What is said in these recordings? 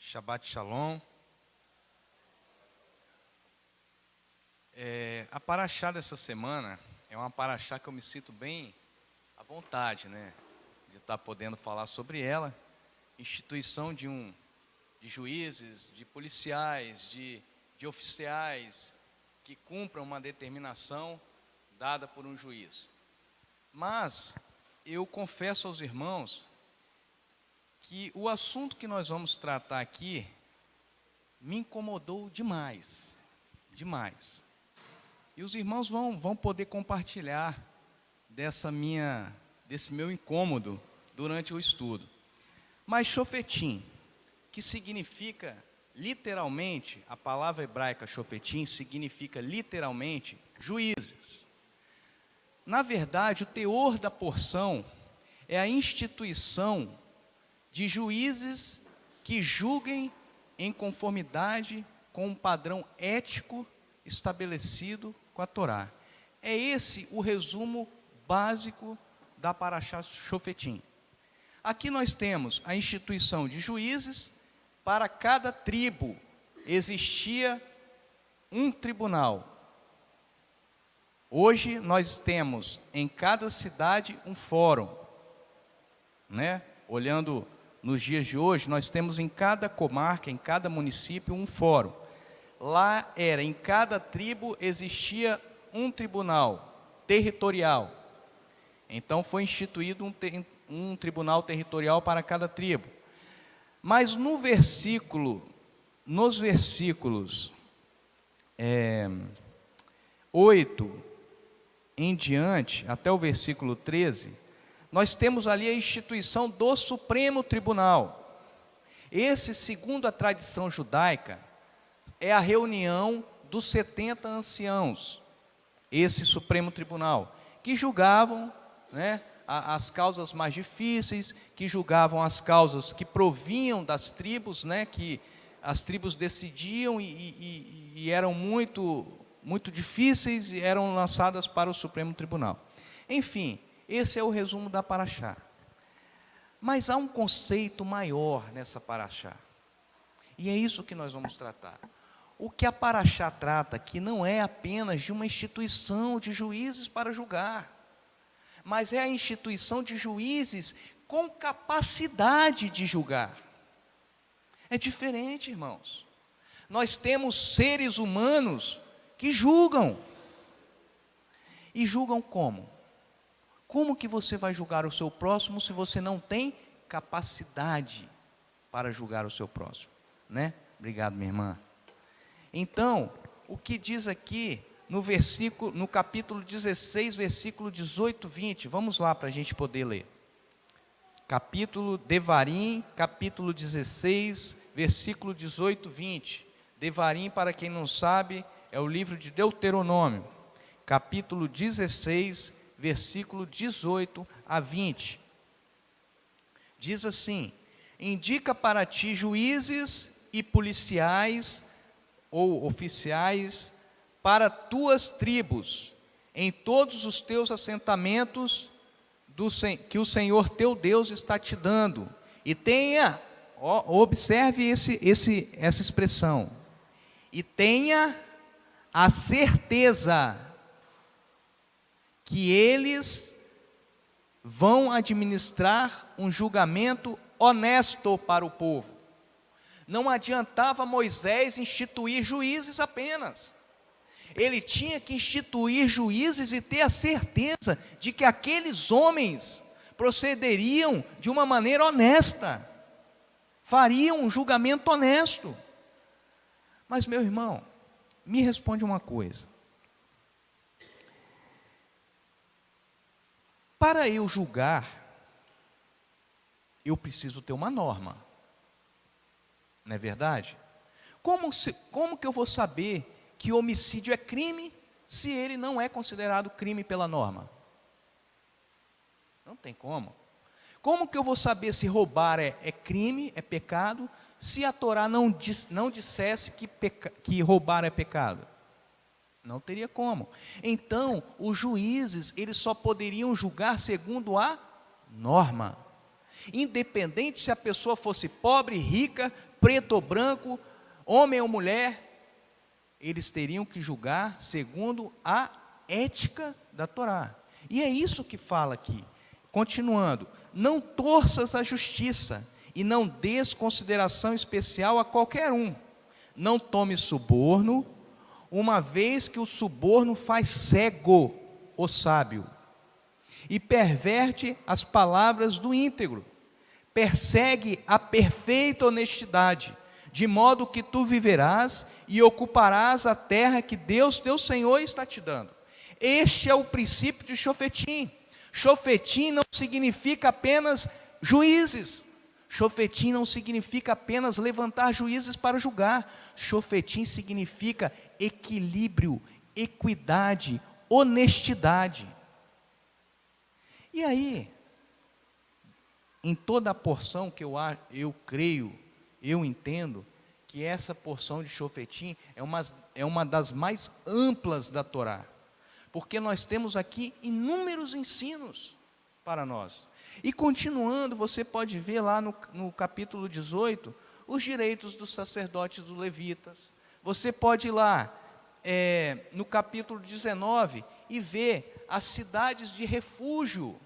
Shabbat Shalom. A paraxá dessa semana é uma paraxá que eu me sinto bem à vontade, de estar podendo falar sobre ela. Instituição de juízes, de policiais, de oficiais que cumpram uma determinação dada por um juiz. Mas eu confesso aos irmãos que o assunto que nós vamos tratar aqui me incomodou demais, demais. E os irmãos vão poder compartilhar desse meu incômodo durante o estudo. Mas shofetim, que significa literalmente, a palavra hebraica shofetim significa literalmente juízes. Na verdade, o teor da porção é a instituição de juízes que julguem em conformidade com um padrão ético estabelecido com a Torá. É esse o resumo básico da paraxá shofetim. Aqui nós temos a instituição de juízes. Para cada tribo existia um tribunal. Hoje nós temos em cada cidade um fórum, Olhando nos dias de hoje, nós temos em cada comarca, em cada município um fórum. Lá em cada tribo existia um tribunal territorial. Então foi instituído um tribunal territorial para cada tribo. Mas nos versículos 8 em diante, até o versículo 13, nós temos ali a instituição do Supremo Tribunal. Esse, segundo a tradição judaica, é a reunião dos 70 anciãos, esse Supremo Tribunal, que julgavam, as causas mais difíceis, que julgavam as causas que provinham das tribos, que as tribos decidiam e eram muito, muito difíceis e eram lançadas para o Supremo Tribunal. Enfim, esse é o resumo da paraxá. Mas há um conceito maior nessa paraxá, e é isso que nós vamos tratar. O que a paraxá trata aqui não é apenas de uma instituição de juízes para julgar, mas é a instituição de juízes com capacidade de julgar. É diferente, irmãos. Nós temos seres humanos que julgam. E julgam como? Como que você vai julgar o seu próximo se você não tem capacidade para julgar o seu próximo? Obrigado, minha irmã. Então, o que diz aqui no capítulo 16, versículo 18, 20, vamos lá para a gente poder ler. Devarim, capítulo 16, versículo 18, 20. Devarim, para quem não sabe, é o livro de Deuteronômio, capítulo 16, versículo 18 a 20. Diz assim: indica para ti juízes e policiais ou oficiais para tuas tribos, em todos os teus assentamentos que o Senhor teu Deus está te dando. E observe essa expressão, e tenha a certeza que eles vão administrar um julgamento honesto para o povo. Não adiantava Moisés instituir juízes apenas. Ele tinha que instituir juízes e ter a certeza de que aqueles homens procederiam de uma maneira honesta, fariam um julgamento honesto. Mas, meu irmão, me responde uma coisa. Para eu julgar, eu preciso ter uma norma. Não é verdade? Como que eu vou saber que homicídio é crime se ele não é considerado crime pela norma? Não tem como. Como que eu vou saber se roubar é crime, é pecado, se a Torá não dissesse que roubar é pecado? Não teria como. Então, os juízes, eles só poderiam julgar segundo a norma. Independente se a pessoa fosse pobre, rica, preto ou branco, homem ou mulher, eles teriam que julgar segundo a ética da Torá. E é isso que fala aqui. Continuando, não torças a justiça e não des consideração especial a qualquer um. Não tome suborno, uma vez que o suborno faz cego o sábio e perverte as palavras do íntegro. Persegue a perfeita honestidade, de modo que tu viverás e ocuparás a terra que Deus, teu Senhor, está te dando. Este é o princípio de Shofetim. Shofetim não significa apenas juízes. Shofetim não significa apenas levantar juízes para julgar. Shofetim significa equilíbrio, equidade, honestidade. E aí, em toda a porção que eu creio, eu entendo, que essa porção de Shofetim é uma das mais amplas da Torá. Porque nós temos aqui inúmeros ensinos para nós. E continuando, você pode ver lá no capítulo 18, os direitos dos sacerdotes e dos levitas. Você pode ir lá no capítulo 19 e ver as cidades de refúgio,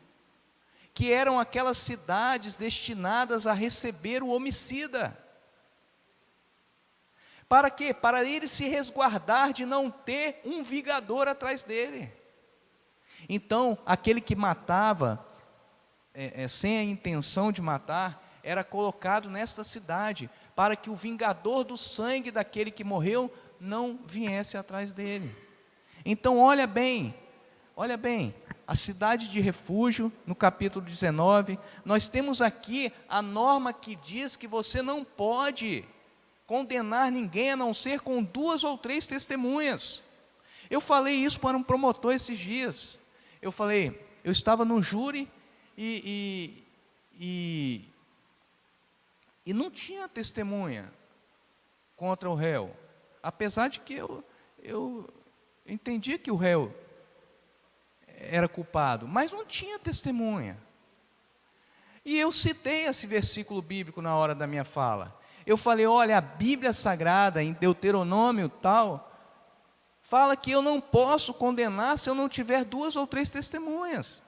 que eram aquelas cidades destinadas a receber o homicida. Para quê? Para ele se resguardar de não ter um vingador atrás dele. Então, aquele que matava sem a intenção de matar, era colocado nesta cidade, para que o vingador do sangue daquele que morreu não viesse atrás dele. Então, olha bem, a cidade de refúgio, no capítulo 19, nós temos aqui a norma que diz que você não pode condenar ninguém a não ser com 2 ou 3 testemunhas. Eu falei isso para um promotor esses dias. Eu estava no júri e não tinha testemunha contra o réu, apesar de que eu entendia que o réu era culpado, mas não tinha testemunha. E eu citei esse versículo bíblico na hora da minha fala. Eu falei, olha, a Bíblia Sagrada, em Deuteronômio tal, fala que eu não posso condenar se eu não tiver 2 ou 3 testemunhas.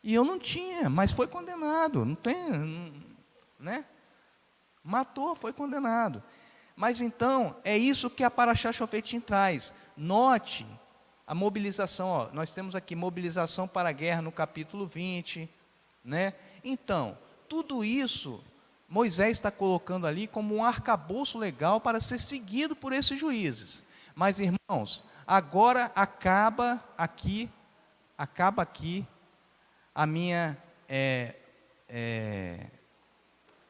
E eu não tinha, mas foi condenado, não tem, né? Matou, foi condenado. Mas então, é isso que a Parashá Shofetim traz. Note a mobilização, nós temos aqui mobilização para a guerra no capítulo 20, né? Então, tudo isso Moisés está colocando ali como um arcabouço legal para ser seguido por esses juízes. Mas, irmãos, agora acaba aqui a minha,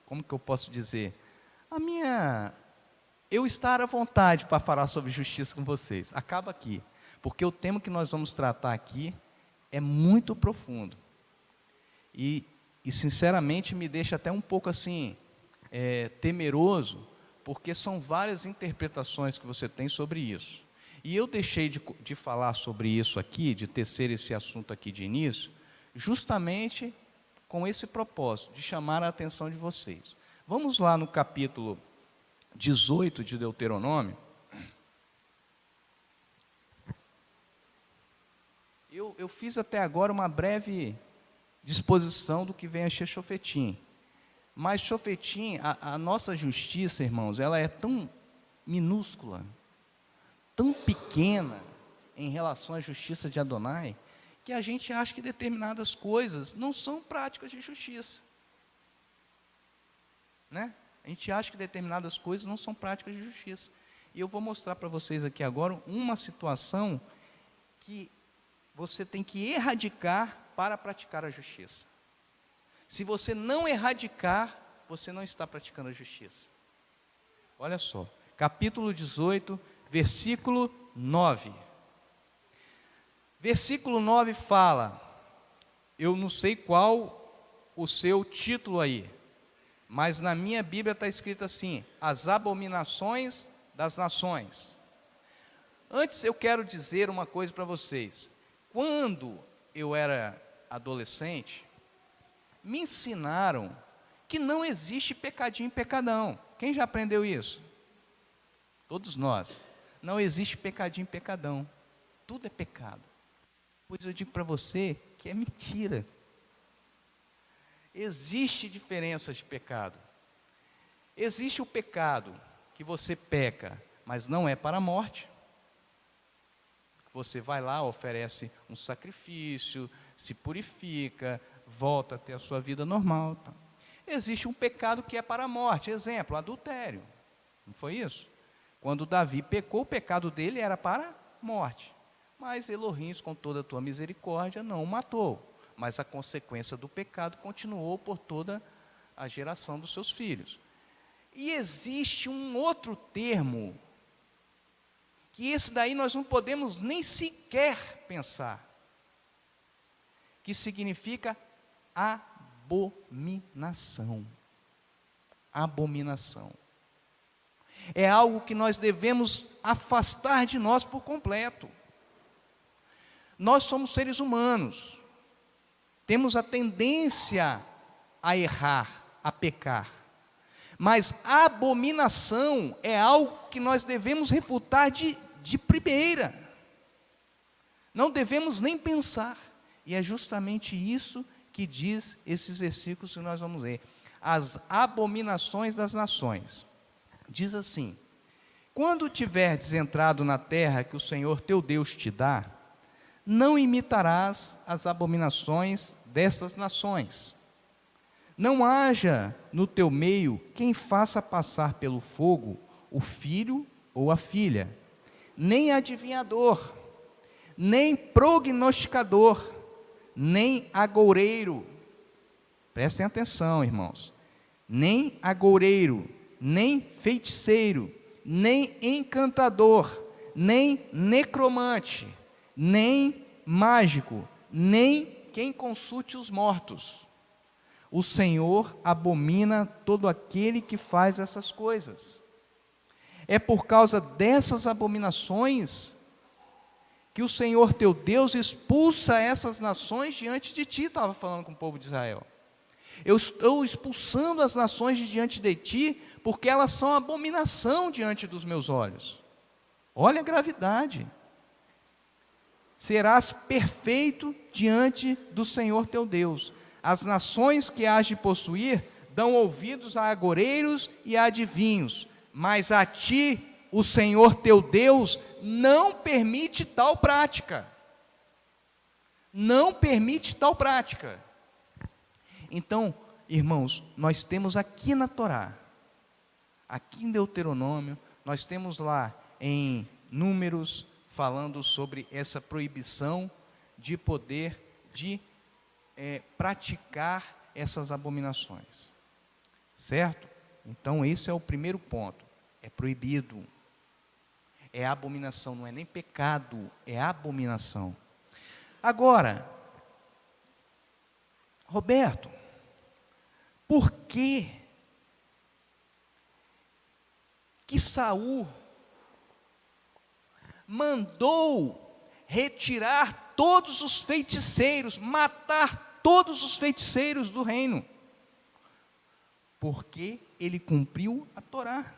como que eu posso dizer? Eu estar à vontade para falar sobre justiça com vocês. Acaba aqui, porque o tema que nós vamos tratar aqui é muito profundo. E sinceramente me deixa até um pouco assim, temeroso, porque são várias interpretações que você tem sobre isso. E eu deixei de falar sobre isso aqui, de tecer esse assunto aqui de início, justamente com esse propósito, de chamar a atenção de vocês. Vamos lá no capítulo 18 de Deuteronômio. Eu fiz até agora uma breve disposição do que vem a ser Shofetim. Mas Shofetim, a nossa justiça, irmãos, ela é tão minúscula, tão pequena em relação à justiça de Adonai, que a gente acha que determinadas coisas não são práticas de justiça. Né? A gente acha que determinadas coisas não são práticas de justiça. E eu vou mostrar para vocês aqui agora uma situação que você tem que erradicar para praticar a justiça. Se você não erradicar, você não está praticando a justiça. Olha só, capítulo 18, versículo 9. Versículo 9 fala, eu não sei qual o seu título aí, mas na minha Bíblia está escrito assim, as abominações das nações. Antes eu quero dizer uma coisa para vocês. Quando eu era adolescente, me ensinaram que não existe pecadinho e pecadão. Quem já aprendeu isso? Todos nós. Não existe pecadinho e pecadão. Tudo é pecado. Pois eu digo para você que é mentira. Existe diferença de pecado. Existe o pecado que você peca, mas não é para a morte. Você vai lá, oferece um sacrifício, se purifica, volta a ter a sua vida normal. Existe um pecado que é para a morte. Exemplo, adultério. Não foi isso? Quando Davi pecou, o pecado dele era para a morte. Mas Elohim, com toda a tua misericórdia, não o matou. Mas a consequência do pecado continuou por toda a geração dos seus filhos. E existe um outro termo, que esse daí nós não podemos nem sequer pensar, que significa abominação. Abominação. É algo que nós devemos afastar de nós por completo. Nós somos seres humanos, temos a tendência a errar, a pecar. Mas a abominação é algo que nós devemos refutar de primeira. Não devemos nem pensar. E é justamente isso que diz esses versículos que nós vamos ler. As abominações das nações. Diz assim: quando tiverdes entrado na terra que o Senhor teu Deus te dá, não imitarás as abominações dessas nações. Não haja no teu meio quem faça passar pelo fogo o filho ou a filha, nem adivinhador, nem prognosticador, nem agoureiro. Prestem atenção, irmãos. Nem agoureiro, nem feiticeiro, nem encantador, nem necromante, nem mágico, nem quem consulte os mortos. O Senhor abomina todo aquele que faz essas coisas. É por causa dessas abominações que o Senhor teu Deus expulsa essas nações diante de ti. Estava falando com o povo de Israel. Eu estou expulsando as nações de diante de ti, porque elas são abominação diante dos meus olhos. Olha a gravidade. Serás perfeito diante do Senhor teu Deus. As nações que hás de possuir dão ouvidos a agoreiros e a adivinhos, mas a ti, o Senhor teu Deus, não permite tal prática. Não permite tal prática. Então, irmãos, nós temos aqui na Torá, aqui em Deuteronômio, nós temos lá em Números, falando sobre essa proibição de poder, praticar essas abominações, certo? Então esse é o primeiro ponto, é proibido, é abominação, não é nem pecado, é abominação. Agora, Roberto, por que Saul mandou retirar todos os feiticeiros, matar todos os feiticeiros do reino? Porque ele cumpriu a Torá.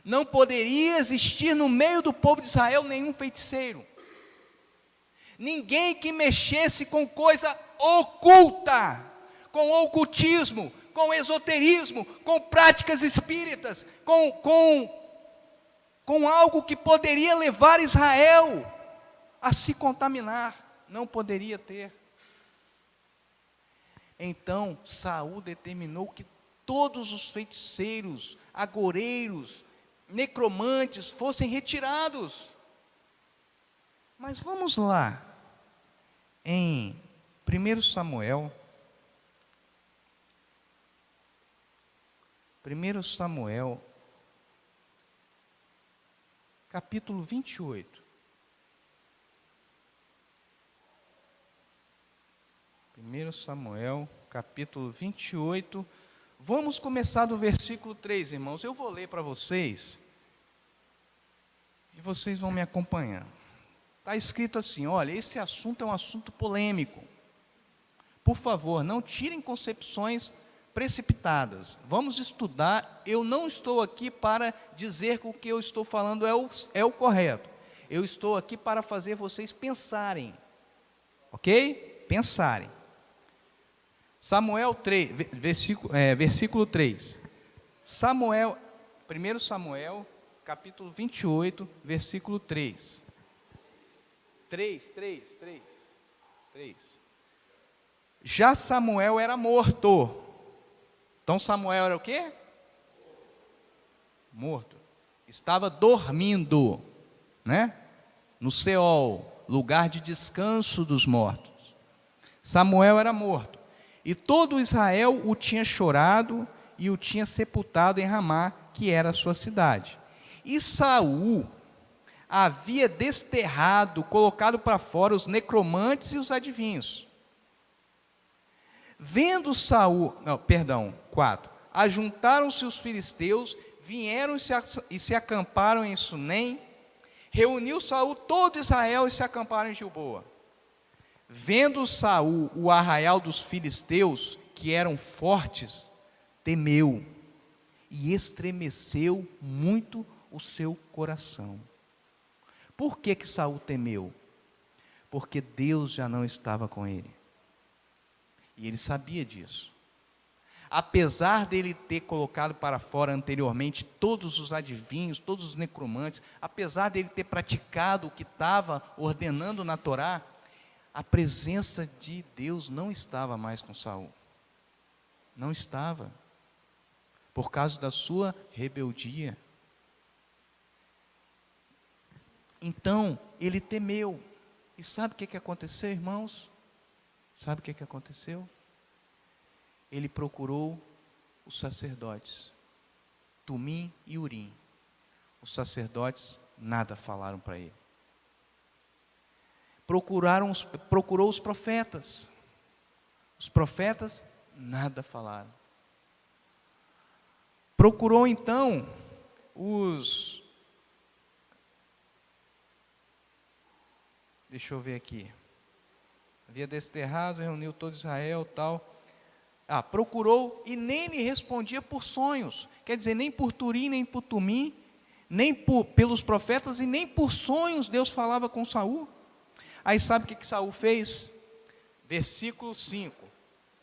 Não poderia existir no meio do povo de Israel nenhum feiticeiro, ninguém que mexesse com coisa oculta, com ocultismo, com esoterismo, com práticas espíritas, com algo que poderia levar Israel a se contaminar. Não poderia ter. Então Saul determinou que todos os feiticeiros, agoreiros, necromantes fossem retirados. Mas vamos lá, em 1 Samuel, capítulo 28. 1 Samuel, capítulo 28. Vamos começar do versículo 3, irmãos. Eu vou ler para vocês, e vocês vão me acompanhando. Está escrito assim, olha, esse assunto é um assunto polêmico, por favor, não tirem concepções precipitadas. Vamos estudar. Eu não estou aqui para dizer que o que eu estou falando é o correto. Eu estou aqui para fazer vocês pensarem. Ok? Pensarem. Samuel 3, versículo 3. 1 Samuel, capítulo 28, versículo 3. 3. Já Samuel era morto. Então Samuel era o quê? Morto. Estava dormindo, né? No Seol, lugar de descanso dos mortos. Samuel era morto. E todo Israel o tinha chorado e o tinha sepultado em Ramá, que era a sua cidade. E Saul havia desterrado, colocado para fora os necromantes e os adivinhos. Vendo Saul, 4. Ajuntaram-se os filisteus, vieram e se acamparam em Sunem. Reuniu Saul todo Israel e se acamparam em Gilboa. Vendo Saul o arraial dos filisteus, que eram fortes, temeu e estremeceu muito o seu coração. Por que Saul temeu? Porque Deus já não estava com ele. E ele sabia disso. Apesar dele ter colocado para fora anteriormente todos os adivinhos, todos os necromantes, apesar dele ter praticado o que estava ordenando na Torá, a presença de Deus não estava mais com Saul. Não estava. Por causa da sua rebeldia. Então, ele temeu. E sabe o que aconteceu, irmãos? Sabe o que aconteceu? Ele procurou os sacerdotes, Tumim e Urim. Os sacerdotes nada falaram para ele. Procurou os profetas. Os profetas nada falaram. Procurou então deixa eu ver aqui. Havia desterrado, reuniu todo Israel, tal. Procurou e nem lhe respondia por sonhos. Quer dizer, nem por Turim, nem por Tumim, nem pelos profetas e nem por sonhos Deus falava com Saul. Aí sabe o que Saul fez? Versículo 5,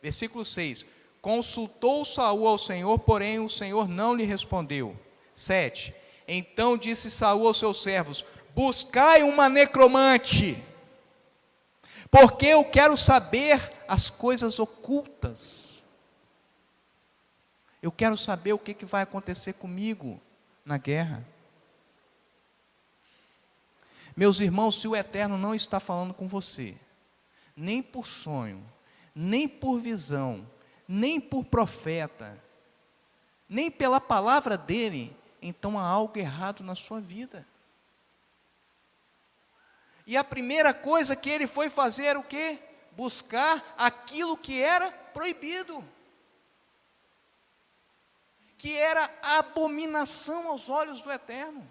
versículo 6. Consultou Saul ao Senhor, porém o Senhor não lhe respondeu. 7. Então disse Saul aos seus servos: buscai uma necromante, porque eu quero saber as coisas ocultas. Eu quero saber o que vai acontecer comigo na guerra. Meus irmãos, se o Eterno não está falando com você, nem por sonho, nem por visão, nem por profeta, nem pela palavra dele, então há algo errado na sua vida. E a primeira coisa que ele foi fazer era o quê? Buscar aquilo que era proibido, que era abominação aos olhos do Eterno.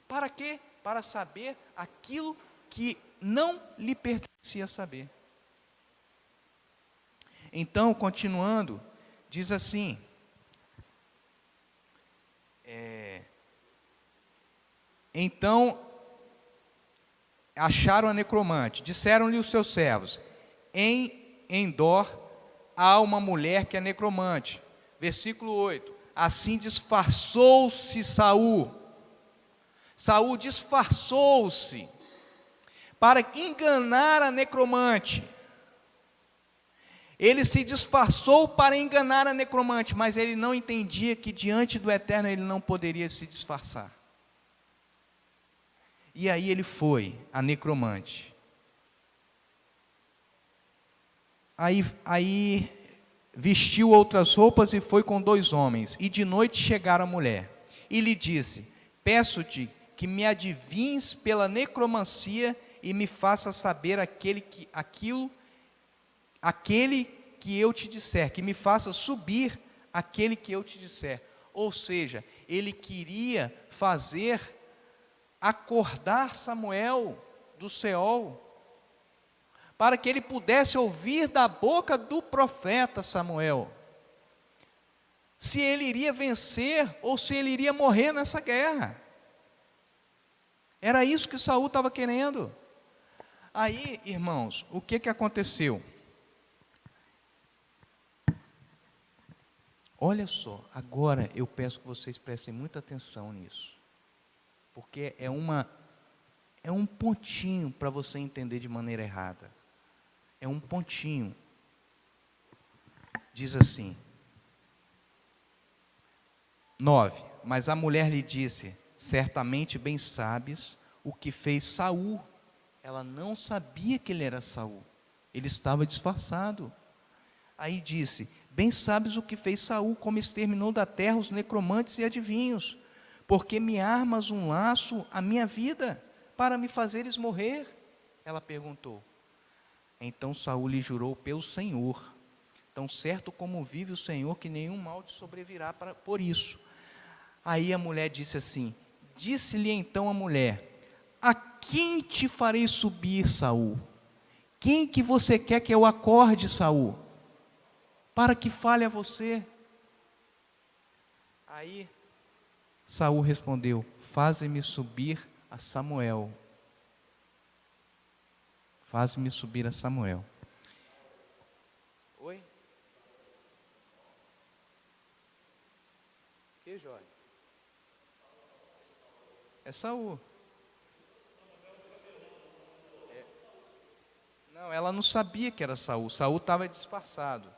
Para quê? Para saber aquilo que não lhe pertencia saber. Então, continuando, diz assim: então acharam a necromante, disseram-lhe os seus servos: em Endor há uma mulher que é necromante. Versículo 8: assim disfarçou-se Saul disfarçou-se para enganar a necromante. Ele se disfarçou para enganar a necromante, mas ele não entendia que diante do Eterno ele não poderia se disfarçar. E aí ele foi, a necromante. Aí vestiu outras roupas e foi com 2 homens. E de noite chegaram a mulher. E lhe disse: peço-te que me adivinhes pela necromancia e me faça saber aquele que eu te disser, que me faça subir aquele que eu te disser. Ou seja, ele queria fazer acordar Samuel do Seol, para que ele pudesse ouvir da boca do profeta Samuel se ele iria vencer ou se ele iria morrer nessa guerra. Era isso que Saul estava querendo. Aí, irmãos, o que aconteceu? Olha só, agora eu peço que vocês prestem muita atenção nisso, porque é um pontinho para você entender de maneira errada. É um pontinho. Diz assim, 9. Mas a mulher lhe disse: certamente bem sabes o que fez Saul. Ela não sabia que ele era Saul, ele estava disfarçado. Aí disse: bem sabes o que fez Saul, como exterminou da terra os necromantes e adivinhos, porque me armas um laço à minha vida, para me fazeres morrer? Ela perguntou. Então Saul lhe jurou pelo Senhor: tão certo como vive o Senhor, que nenhum mal te sobrevirá por isso. Aí a mulher disse assim, disse-lhe então a mulher: a quem te farei subir, Saul? Quem que você quer que eu acorde, Saul, para que fale a você? Aí Saul respondeu: faze-me subir a Samuel. Faze-me subir a Samuel. Oi? Que Jorge? É Saul. Não, ela não sabia que era Saul. Saul estava disfarçado.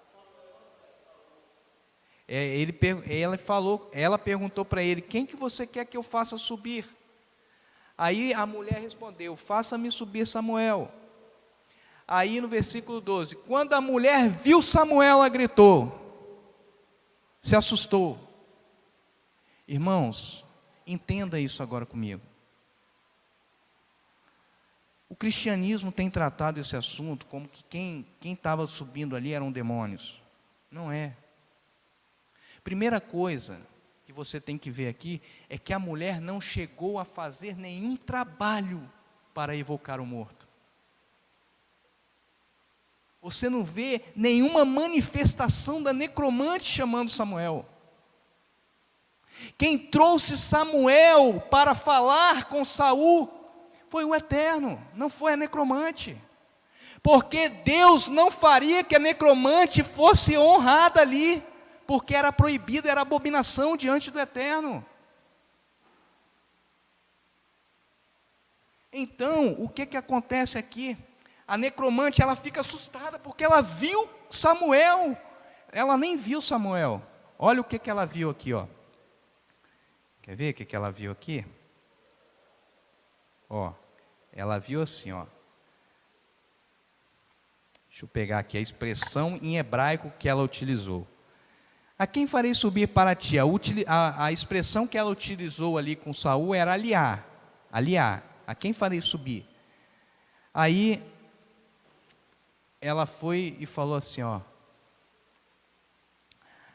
Ela perguntou para ele: quem que você quer que eu faça subir? Aí a mulher respondeu: faça-me subir Samuel. Aí no versículo 12, quando a mulher viu Samuel, ela gritou, se assustou. Irmãos, entenda isso agora comigo. O cristianismo tem tratado esse assunto como que quem estava subindo ali eram demônios. Não é. Primeira coisa que você tem que ver aqui é que a mulher não chegou a fazer nenhum trabalho para evocar o morto. Você não vê nenhuma manifestação da necromante chamando Samuel. Quem trouxe Samuel para falar com Saul foi o Eterno, não foi a necromante. Porque Deus não faria que a necromante fosse honrada ali, porque era proibido, era abominação diante do Eterno. Então, o que acontece aqui? A necromante, ela fica assustada, porque ela viu Samuel. Ela nem viu Samuel. Olha o que ela viu aqui, ó. Quer ver o que ela viu aqui? Ó, ela viu assim, ó. Deixa eu pegar aqui a expressão em hebraico que ela utilizou. A quem farei subir para ti? A expressão que ela utilizou ali com Saul era aliar. Aliar. A quem farei subir? Aí ela foi e falou assim, ó.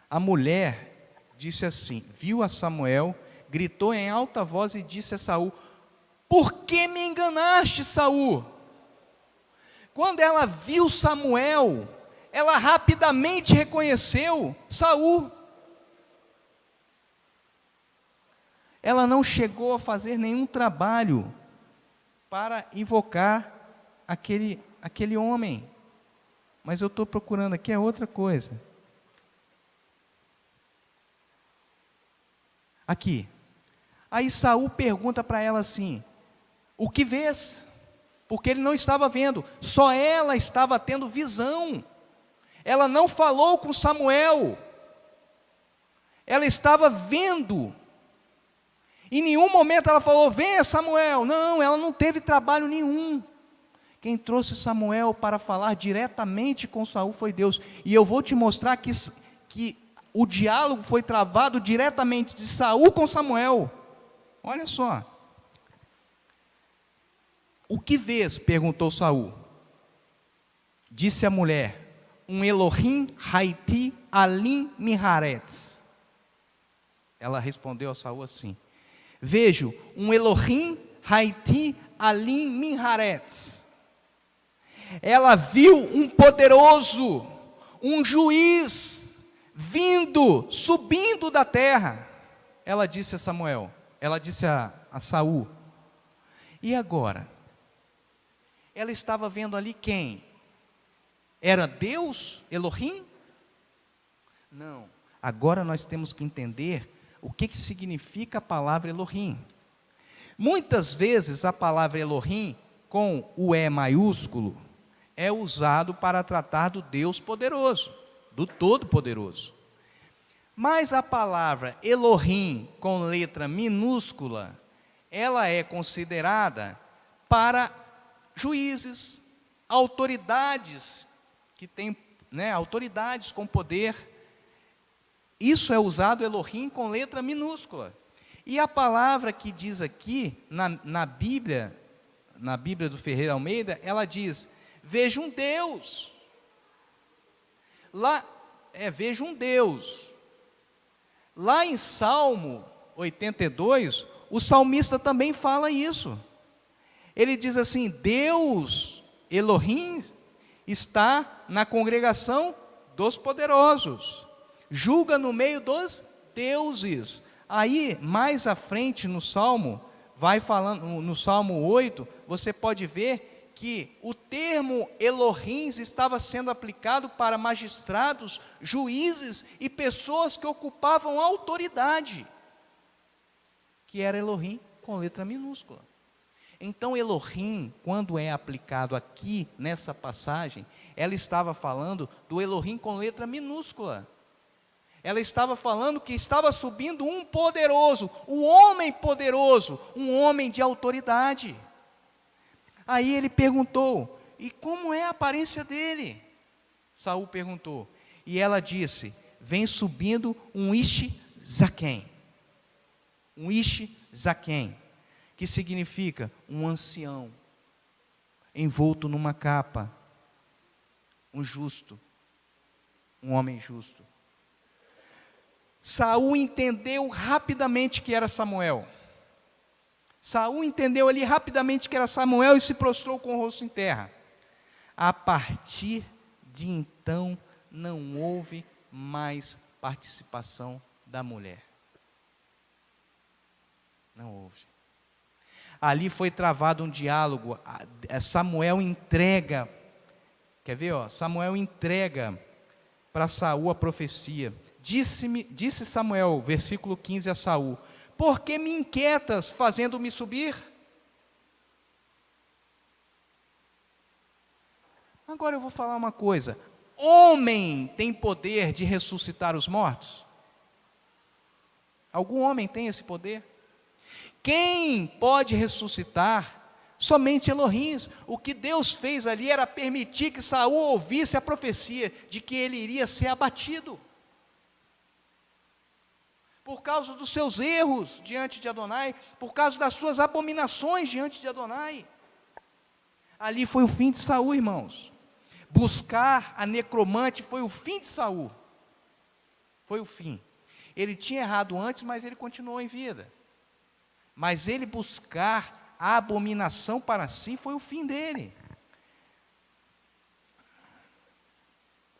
A mulher disse assim, viu a Samuel, gritou em alta voz e disse a Saul: por que me enganaste, Saul? Quando ela viu Samuel, ela rapidamente reconheceu Saul. Ela não chegou a fazer nenhum trabalho para invocar aquele homem. Mas eu estou procurando aqui outra coisa. Aqui. Aí Saul pergunta para ela assim: o que vês? Porque ele não estava vendo, só ela estava tendo visão. Ela não falou com Samuel, ela estava vendo. Em nenhum momento ela falou: venha Samuel. Não, ela não teve trabalho nenhum. Quem trouxe Samuel para falar diretamente com Saul foi Deus. E eu vou te mostrar que o diálogo foi travado diretamente de Saul com Samuel. Olha só. O que vês? Perguntou Saul. Disse a mulher: um Elohim Haiti Alim Miharetz. Ela respondeu a Saul assim: vejo um Elohim Haiti Alim Miharetz. ela viu um poderoso, um juiz, vindo, subindo da terra. Ela disse a Samuel, ela disse a Saul, e agora? Ela estava vendo ali quem? Era Deus, Elohim? Não, agora nós temos que entender o que significa a palavra Elohim. Muitas vezes a palavra Elohim, com o E maiúsculo, é usado para tratar do Deus poderoso, do Todo-Poderoso. Mas a palavra Elohim, com letra minúscula, ela é considerada para juízes, autoridades que têm, autoridades com poder. Isso é usado Elohim com letra minúscula. E a palavra que diz aqui, na Bíblia do Ferreira Almeida, ela diz, veja um Deus. Veja um Deus. Lá em Salmo 82, o salmista também fala isso. Ele diz assim, Deus, Elohim, está na congregação dos poderosos, julga no meio dos deuses. Aí, mais à frente no Salmo, vai falando, no Salmo 8, você pode ver que o termo Elohim estava sendo aplicado para magistrados, juízes e pessoas que ocupavam autoridade, que era Elohim com letra minúscula. Então Elohim, quando é aplicado aqui nessa passagem, ela estava falando do Elohim com letra minúscula. Ela estava falando que estava subindo um poderoso, um homem poderoso, um homem de autoridade. Aí ele perguntou, e como é a aparência dele? Saul perguntou, e ela disse, vem subindo um Ish Zaquém. Um Ish Zaquém, que significa um ancião, envolto numa capa, um justo, um homem justo. Saul entendeu rapidamente que era Samuel. Saul entendeu ali rapidamente que era Samuel e se prostrou com o rosto em terra. A partir de então, não houve mais participação da mulher. Não houve. Ali foi travado um diálogo. Samuel entrega, quer ver? Samuel entrega para Saul a profecia. Disse Samuel, versículo 15 a Saul, por que me inquietas fazendo-me subir? Agora eu vou falar uma coisa, homem tem poder de ressuscitar os mortos? Algum homem tem esse poder? Quem pode ressuscitar? Somente Elohim. O que Deus fez ali era permitir que Saul ouvisse a profecia de que ele iria ser abatido. Por causa dos seus erros diante de Adonai, por causa das suas abominações diante de Adonai. Ali foi o fim de Saul, irmãos. Buscar a necromante foi o fim de Saul. Foi o fim. Ele tinha errado antes, mas ele continuou em vida. Mas ele buscar a abominação para si foi o fim dele.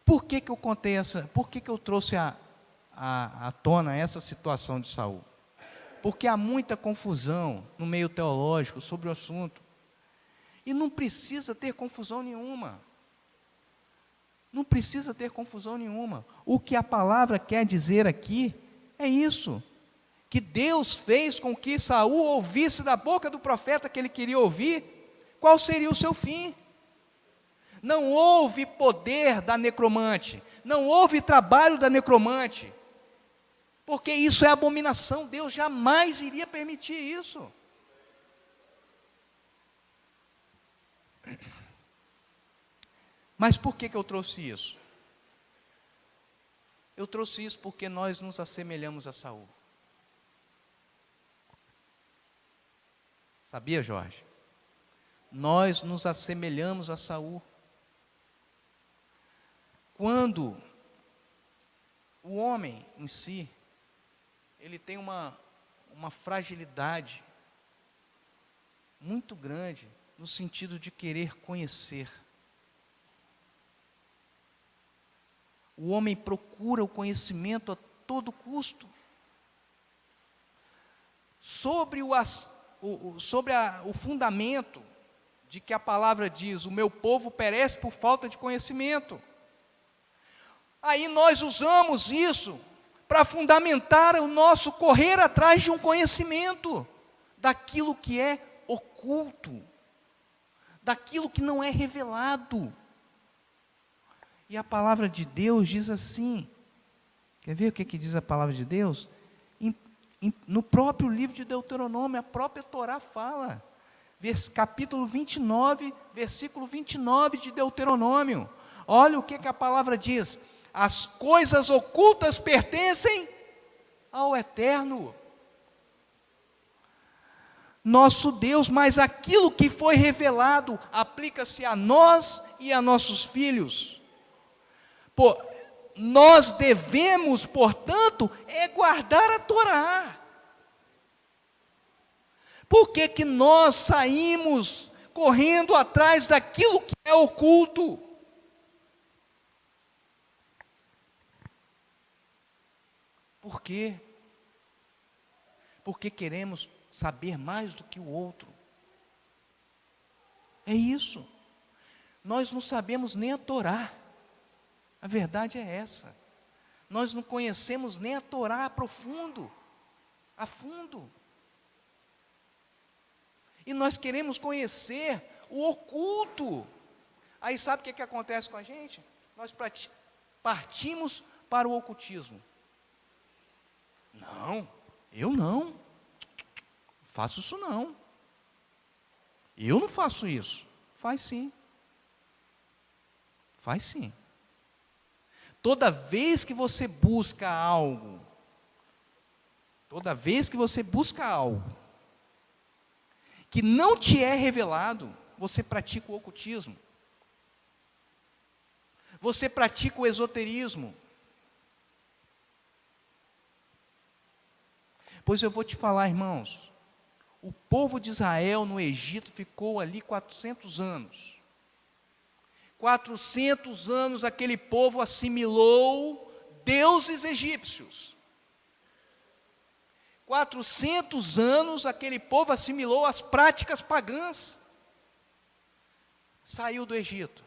Por que eu contei por que eu trouxe à tona essa situação de Saul? Porque há muita confusão no meio teológico sobre o assunto. E não precisa ter confusão nenhuma. Não precisa ter confusão nenhuma. O que a palavra quer dizer aqui é isso. Que Deus fez com que Saul ouvisse da boca do profeta que ele queria ouvir, qual seria o seu fim. Não houve poder da necromante, não houve trabalho da necromante, porque isso é abominação, Deus jamais iria permitir isso. Mas por que eu trouxe isso? Eu trouxe isso porque nós nos assemelhamos a Saul. Sabia, Jorge? Nós nos assemelhamos a Saul. Quando o homem em si, ele tem uma fragilidade muito grande, no sentido de querer conhecer. O homem procura o conhecimento a todo custo. Sobre o fundamento de que a palavra diz, o meu povo perece por falta de conhecimento. Aí nós usamos isso para fundamentar o nosso correr atrás de um conhecimento, daquilo que é oculto, daquilo que não é revelado. E a palavra de Deus diz assim, quer ver o que diz a palavra de Deus? No próprio livro de Deuteronômio, a própria Torá fala, capítulo 29, versículo 29 de Deuteronômio. Olha o que a palavra diz: as coisas ocultas pertencem ao Eterno, nosso Deus, mas aquilo que foi revelado aplica-se a nós e a nossos filhos. Nós devemos, portanto, guardar a Torá. Por que nós saímos correndo atrás daquilo que é oculto? Por quê? Porque queremos saber mais do que o outro. É isso. Nós não sabemos nem a Torá. A verdade é essa. Nós não conhecemos nem a Torá a fundo. E nós queremos conhecer o oculto. Aí sabe o que acontece com a gente? Nós partimos para o ocultismo. Não, eu não faço isso não. Eu não faço isso. Faz sim. Faz sim. Toda vez que você busca algo, que não te é revelado, você pratica o ocultismo. Você pratica o esoterismo. Pois eu vou te falar, irmãos, o povo de Israel no Egito ficou ali 400 anos. 400 anos aquele povo assimilou deuses egípcios. 400 anos aquele povo assimilou as práticas pagãs. Saiu do Egito,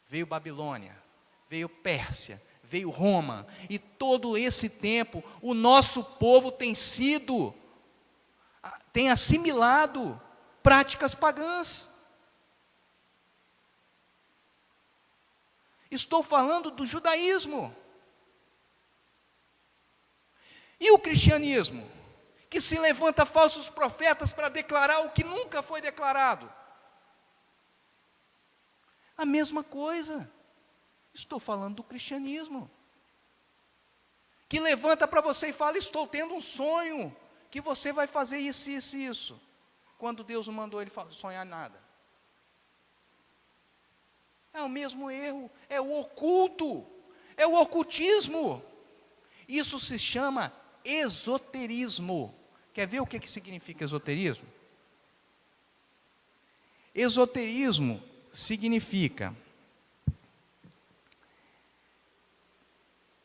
veio Babilônia, veio Pérsia, veio Roma, e todo esse tempo o nosso povo tem assimilado práticas pagãs. Estou falando do judaísmo. E o cristianismo, que se levanta falsos profetas para declarar o que nunca foi declarado. A mesma coisa. Estou falando do cristianismo, que levanta para você e fala: estou tendo um sonho, que você vai fazer isso, isso e isso, quando Deus não mandou ele sonhar nada. É o mesmo erro, é o oculto, é o ocultismo. Isso se chama esoterismo. Quer ver o que significa esoterismo? Esoterismo significa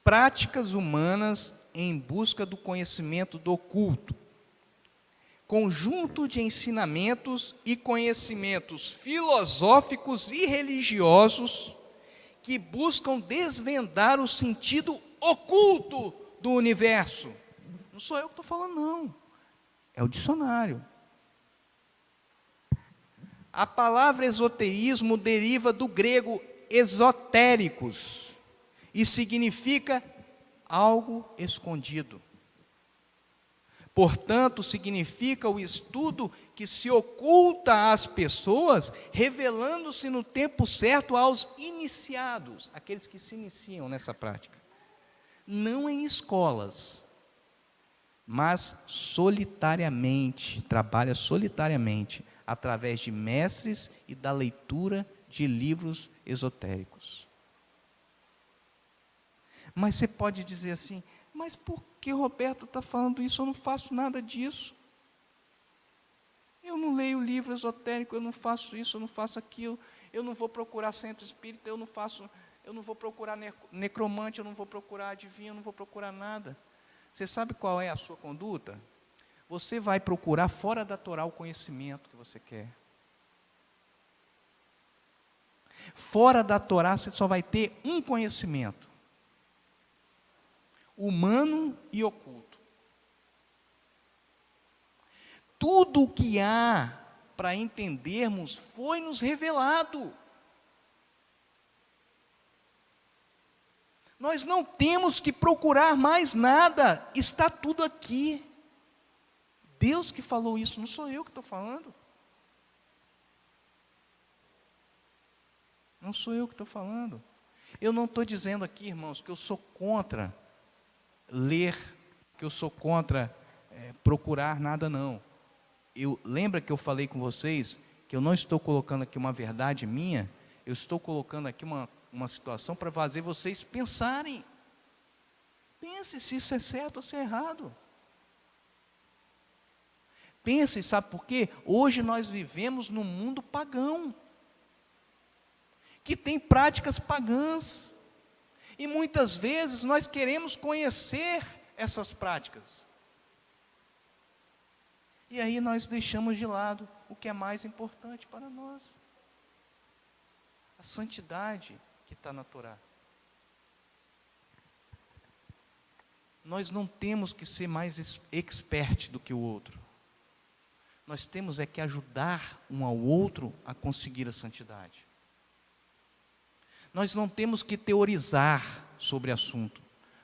práticas humanas em busca do conhecimento do oculto, conjunto de ensinamentos e conhecimentos filosóficos e religiosos que buscam desvendar o sentido oculto do universo. Não sou eu que estou falando, não. É o dicionário. A palavra esoterismo deriva do grego esotéricos e significa algo escondido. Portanto, significa o estudo que se oculta às pessoas, revelando-se no tempo certo aos iniciados, aqueles que se iniciam nessa prática. Não em escolas, mas solitariamente, trabalha solitariamente, através de mestres e da leitura de livros esotéricos. Mas você pode dizer assim: mas por que Roberto está falando isso? Eu não faço nada disso. Eu não leio livro esotérico, eu não faço isso, eu não faço aquilo, eu não vou procurar centro espírita, eu não faço. eu não vou procurar necromante, eu não vou procurar adivinho, eu não vou procurar nada. Você sabe qual é a sua conduta? Você vai procurar fora da Torá o conhecimento que você quer. Fora da Torá você só vai ter um conhecimento: humano e oculto. Tudo o que há para entendermos foi nos revelado. Nós não temos que procurar mais nada, está tudo aqui. Deus que falou isso, não sou eu que estou falando. Não sou eu que estou falando. Eu não estou dizendo aqui, irmãos, que eu sou contra ler, que eu sou contra procurar nada, não. Lembra que eu falei com vocês que eu não estou colocando aqui uma verdade minha, eu estou colocando aqui uma situação para fazer vocês pensarem. Pense se isso é certo ou se é errado. Pense, sabe por quê? Hoje nós vivemos num mundo pagão, que tem práticas pagãs, e muitas vezes nós queremos conhecer essas práticas, e aí nós deixamos de lado o que é mais importante para nós: a santidade que está na Torá. Nós não temos que ser mais expert do que o outro, nós temos que ajudar um ao outro a conseguir a santidade. Nós não temos que teorizar sobre assunto,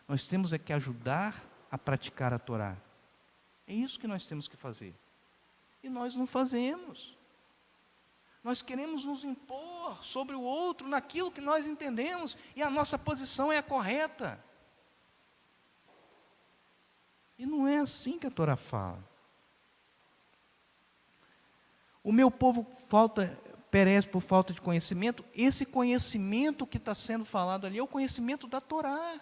nós temos que ajudar a praticar a Torá. É isso que nós temos que fazer. E nós não fazemos. Nós queremos nos impor sobre o outro naquilo que nós entendemos, e a nossa posição é a correta. E não é assim que a Torá fala. O meu povo perece por falta de conhecimento. Esse conhecimento que está sendo falado ali é o conhecimento da Torá.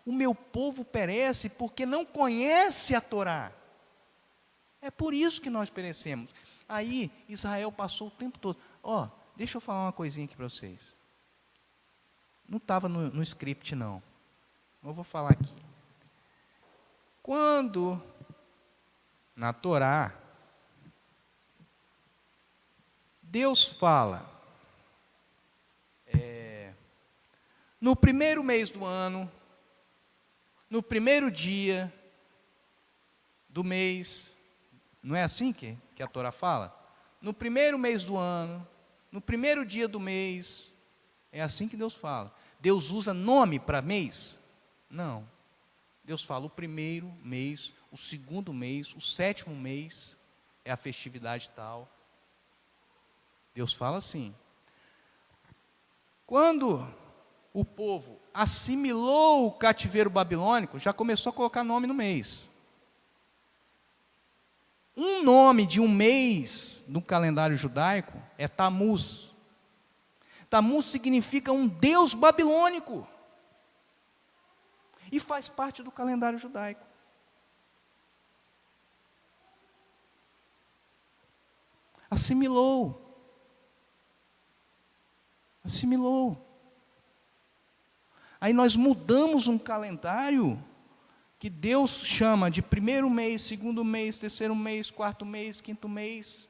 O meu povo perece porque não conhece a Torá. É por isso que nós perecemos. Aí Israel passou o tempo todo. Deixa eu falar uma coisinha aqui para vocês. Não estava no script não. Eu vou falar aqui. Quando na Torá Deus fala, no primeiro mês do ano, no primeiro dia do mês, não é assim que a Torá fala? No primeiro mês do ano, no primeiro dia do mês, é assim que Deus fala. Deus usa nome para mês? Não. Deus fala o primeiro mês, o segundo mês, o sétimo mês, é a festividade tal. Deus fala assim. Quando o povo assimilou o cativeiro babilônico, já começou a colocar nome no mês. Um nome de um mês no calendário judaico é Tamuz. Tamuz significa um deus babilônico, e faz parte do calendário judaico. Assimilou. Aí nós mudamos um calendário que Deus chama de primeiro mês, segundo mês, terceiro mês, quarto mês, quinto mês,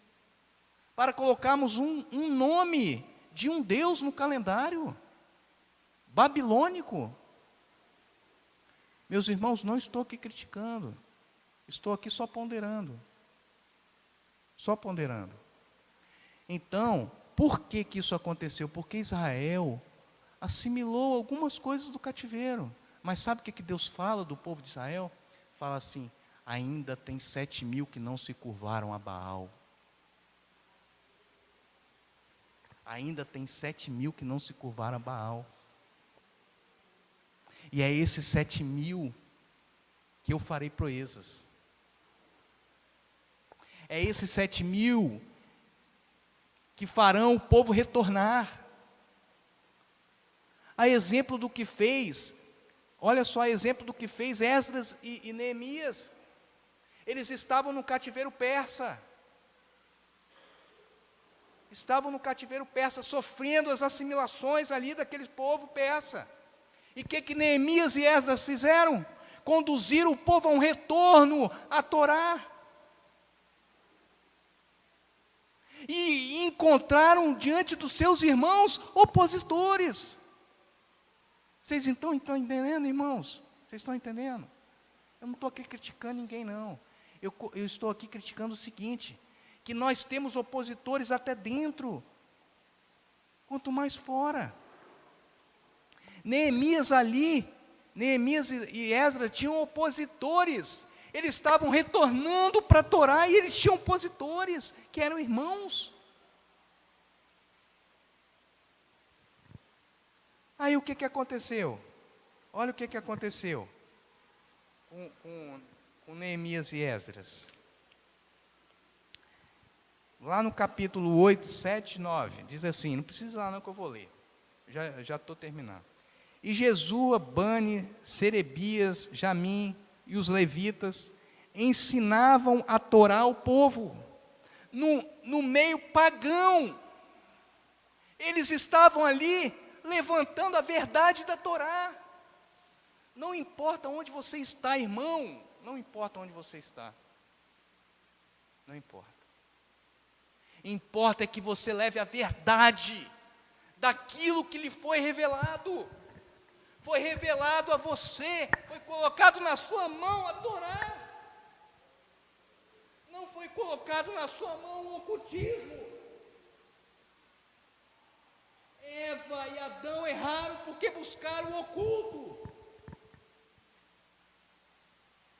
para colocarmos um nome de um Deus no calendário babilônico. Meus irmãos, não estou aqui criticando, estou aqui só ponderando. Então, por que isso aconteceu? Porque Israel assimilou algumas coisas do cativeiro. Mas sabe o que Deus fala do povo de Israel? Fala assim: ainda tem 7.000 que não se curvaram a Baal. Ainda tem 7.000 que não se curvaram a Baal. E é esses 7.000 que eu farei proezas. É esses 7.000 que farão o povo retornar. A exemplo do que fez, olha só, a exemplo do que fez Esdras e Neemias. Eles estavam no cativeiro persa. estavam no cativeiro persa, sofrendo as assimilações ali daquele povo persa. E o que Neemias e Esdras fizeram? Conduziram o povo a um retorno à Torá. E encontraram diante dos seus irmãos opositores. Vocês estão entendendo, irmãos? Vocês estão entendendo? Eu não estou aqui criticando ninguém, não. Eu estou aqui criticando o seguinte, que nós temos opositores até dentro, quanto mais fora. Neemias e Esdras tinham opositores. Eles estavam retornando para a Torá e eles tinham opositores, que eram irmãos. Aí o que aconteceu? Olha o que aconteceu com Neemias e Esdras. Lá no capítulo 8, 7, 9, diz assim, não precisa lá não que eu vou ler, já estou terminando. E Jesua, Bani, Serebias, Jamim e os levitas ensinavam a Torá ao povo, no meio pagão. Eles estavam ali levantando a verdade da Torá. Não importa onde você está, irmão, não importa onde você está, não importa. Importa é que você leve a verdade daquilo que lhe foi revelado. Foi revelado a você, foi colocado na sua mão a Torá. Não foi colocado na sua mão o ocultismo. Eva e Adão erraram porque buscaram o oculto.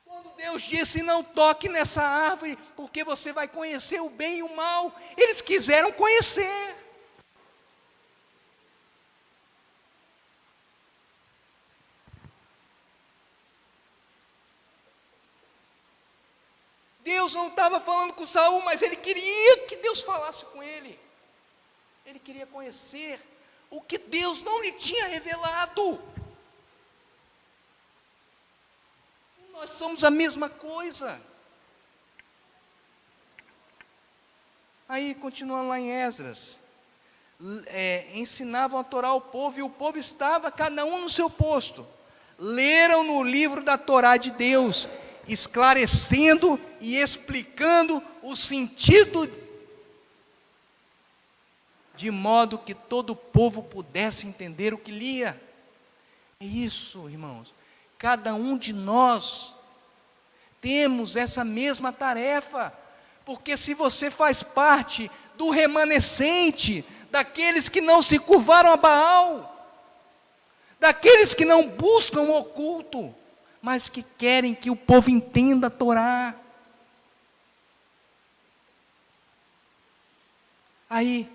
Quando Deus disse, não toque nessa árvore, porque você vai conhecer o bem e o mal, eles quiseram conhecer. Deus não estava falando com Saul, mas ele queria que Deus falasse com ele. Ele queria conhecer o que Deus não lhe tinha revelado. Nós somos a mesma coisa. Aí, continuando lá em Esdras, ensinavam a Torá ao povo, e o povo estava, cada um no seu posto. Leram no livro da Torá de Deus, esclarecendo e explicando o sentido, de modo que todo o povo pudesse entender o que lia. É isso, irmãos. Cada um de nós temos essa mesma tarefa, porque se você faz parte do remanescente, daqueles que não se curvaram a Baal, daqueles que não buscam o oculto, mas que querem que o povo entenda a Torá. Aí,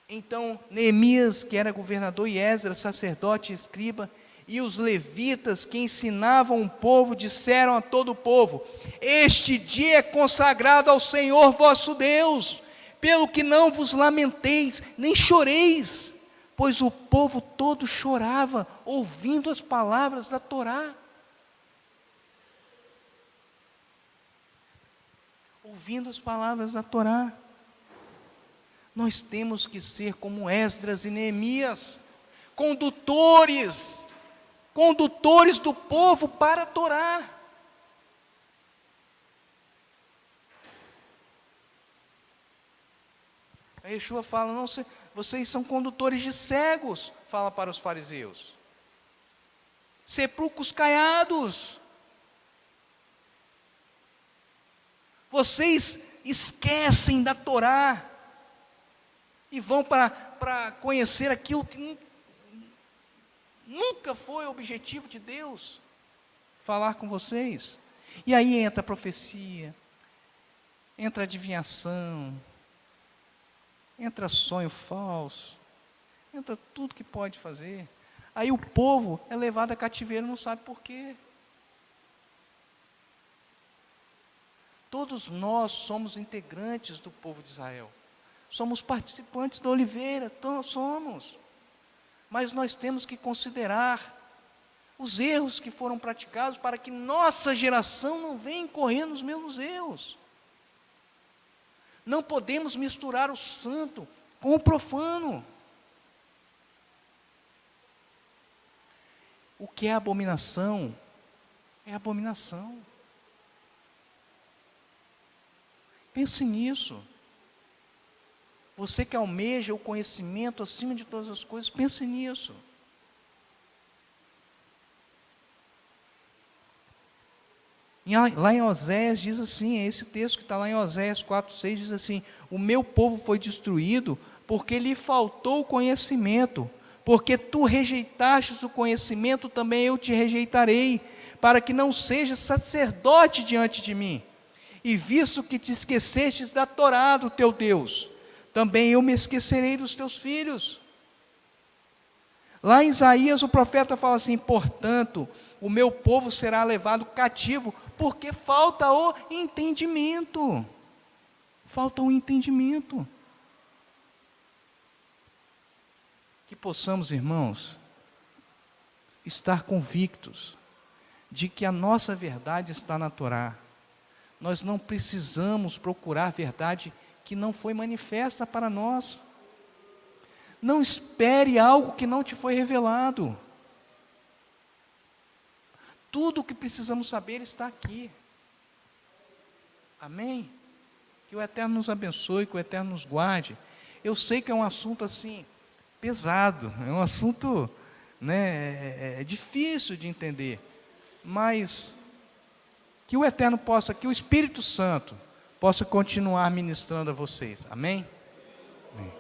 então, Neemias, que era governador, e Esdras, sacerdote e escriba, e os levitas que ensinavam o povo, disseram a todo o povo: este dia é consagrado ao Senhor vosso Deus, pelo que não vos lamenteis, nem choreis, pois o povo todo chorava, ouvindo as palavras da Torá. Ouvindo as palavras da Torá. Nós temos que ser como Esdras e Neemias, condutores do povo para a Torá. A Yeshua fala, não, vocês são condutores de cegos, fala para os fariseus. Sepulcros caiados. Vocês esquecem da Torá e vão para conhecer aquilo que nunca foi o objetivo de Deus, falar com vocês. E aí entra a profecia, entra a adivinhação, entra sonho falso, entra tudo que pode fazer. Aí o povo é levado a cativeiro, não sabe por quê. Todos nós somos integrantes do povo de Israel. Somos participantes da oliveira, somos. Mas nós temos que considerar os erros que foram praticados para que nossa geração não venha incorrer nos mesmos erros. Não podemos misturar o santo com o profano. O que é abominação, é abominação. Pense nisso. Você que almeja o conhecimento acima de todas as coisas, pense nisso. Lá em Oséias diz assim, esse texto que está lá em Oséias 4:6 diz assim: o meu povo foi destruído porque lhe faltou o conhecimento, porque tu rejeitastes o conhecimento, também eu te rejeitarei, para que não sejas sacerdote diante de mim. E visto que te esquecestes da Torá do teu Deus, também eu me esquecerei dos teus filhos. Lá em Isaías o profeta fala assim: portanto, o meu povo será levado cativo, porque falta o entendimento. Falta o entendimento. Que possamos, irmãos, estar convictos de que a nossa verdade está na Torá. Nós não precisamos procurar verdade que não foi manifesta para nós. Não espere algo que não te foi revelado. Tudo o que precisamos saber está aqui. Amém? Que o Eterno nos abençoe, que o Eterno nos guarde. Eu sei que é um assunto assim, pesado, é um assunto, né, difícil de entender, mas que o Eterno possa, que o Espírito Santo possa continuar ministrando a vocês. Amém? Amém.